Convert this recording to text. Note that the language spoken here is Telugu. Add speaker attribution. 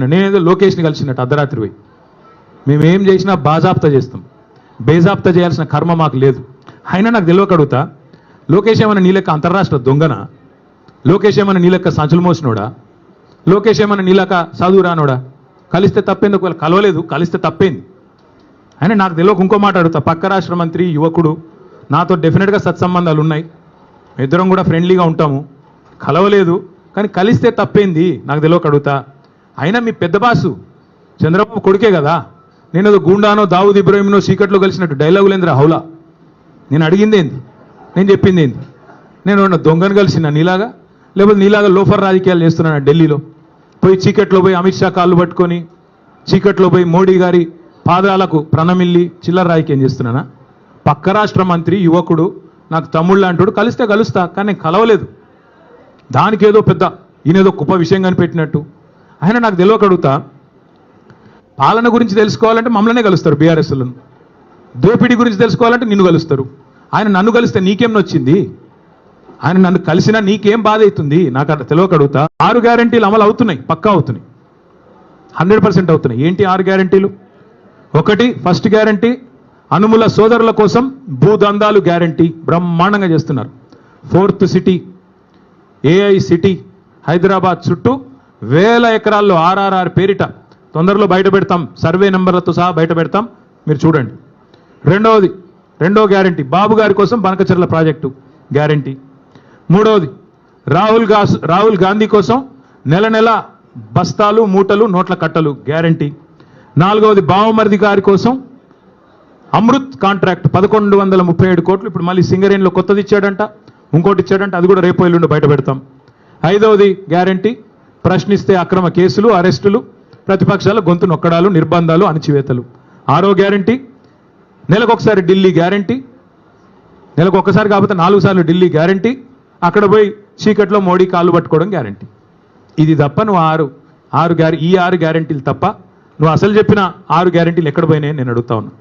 Speaker 1: నేనేదో లోకేష్ని కలిసినట్టు అర్ధరాత్రి పోయి మేమేం చేసినా బాజాప్తా చేస్తాం, బేజాప్తా చేయాల్సిన కర్మ మాకు లేదు. అయినా నాకు తెలియక అడుగుతా, లోకేష్ ఏమన్నా నీ లెక్క అంతర్రాష్ట్ర దొంగనా? లోకేష్ ఏమన్నా నీ లెక్క సంచులు మోసినోడా? లోకేష్ ఏమన్నా నీ లెక్క చదువు రానోడా? కలిస్తే తప్పేంది, ఒకవేళ కలవలేదు కలిస్తే తప్పేంది? అయినా నాకు తెలియక ఇంకో మాట అడుగుతా, పక్క రాష్ట్ర మంత్రి యువకుడు, నాతో డెఫినెట్గా సత్సంబంధాలు ఉన్నాయి, ఇద్దరం కూడా ఫ్రెండ్లీగా ఉంటాము, కలవలేదు కానీ కలిస్తే తప్పేంది? నాకు తెలియక అడుగుతా. అయినా మీ పెద్ద బాసు చంద్రబాబు కొడుకే కదా, నేను ఏదో గూండానో దావుద్ ఇబ్రాహింనో చీకట్లో కలిసినట్టు డైలాగులేంద్ర హౌలా. నేను అడిగింది ఏంది, నేను చెప్పింది ఏంది? నేను దొంగను కలిసిన నీలాగా, లేకపోతే నీలాగా లోఫర్ రాజకీయాలు చేస్తున్నాను ఢిల్లీలో పోయి, చీకట్లో పోయి అమిత్ షా కాళ్ళు పట్టుకొని, చీకట్లో పోయి మోడీ గారి పాదాలకు ప్రణమిల్లి చిల్లర రాజకీయం చేస్తున్నానా? పక్క రాష్ట్ర మంత్రి యువకుడు నాకు తమ్ముళ్ళు అంటాడు, కలిస్తే కలుస్తా కానీ నేను కలవలేదు. దానికి ఏదో పెద్ద ఈయనేదో గొప్ప విషయం కనిపెట్టినట్టు. ఆయన నాకు తెలియక అడుగుతా, పాలన గురించి తెలుసుకోవాలంటే మమ్మల్నే కలుస్తారు బీఆర్ఎస్లను, దోపిడీ గురించి తెలుసుకోవాలంటే నిన్ను కలుస్తారు. ఆయన నన్ను కలిస్తే నీకేం నొచ్చింది? ఆయన నన్ను కలిసినా నీకేం బాధ అవుతుంది? నాకు అట్లా తెలియక అడుగుతా. 6 గ్యారంటీలు అమలు అవుతున్నాయి, పక్కా అవుతున్నాయి, 100% అవుతున్నాయి. ఏంటి 6 గ్యారంటీలు? ఒకటి, ఫస్ట్ గ్యారంటీ అనుముల సోదరుల కోసం భూదందాలు గ్యారంటీ బ్రహ్మాండంగా చేస్తున్నారు. 4th city AI city Hyderabad చుట్టూ 1000 ఎకరాల్లో ఆర్ఆర్ఆర్ పేరిట తొందరలో బయట పెడతాం, సర్వే నెంబర్లతో సహా బయట పెడతాం, మీరు చూడండి. రెండో గ్యారంటీ బాబు గారి కోసం బనకచెర్ల ప్రాజెక్టు గ్యారంటీ. మూడవది రాహుల్ గాంధీ కోసం నెల బస్తాలు మూటలు నోట్ల కట్టలు గ్యారంటీ. 4వది బావమరిది గారి కోసం అమృత్ కాంట్రాక్ట్ 1137 కోట్లు, ఇప్పుడు మళ్ళీ సింగరేణిలో కొత్తది ఇచ్చాడంట, ఇంకోటి ఇచ్చాడంట, అది కూడా రేపు ఎల్లుండి బయట పెడతాం. 5వది గ్యారంటీ ప్రశ్నిస్తే అక్రమ కేసులు, అరెస్టులు, ప్రతిపక్షాల గొంతు నొక్కడాలు, నిర్బంధాలు, అణచివేతలు. 6వ గ్యారంటీ నెలకొకసారి ఢిల్లీ గ్యారంటీ, నెలకొకసారి కాకపోతే 4 సార్లు ఢిల్లీ గ్యారంటీ, అక్కడ పోయి చీకట్లో మోడీ కాళ్ళు పట్టుకోవడం గ్యారంటీ. ఇది తప్ప నువ్వు ఈ 6 గ్యారంటీలు తప్ప నువ్వు అసలు చెప్పిన 6 గ్యారంటీలు ఎక్కడ పోయినాయని నేను అడుగుతా ఉన్నా.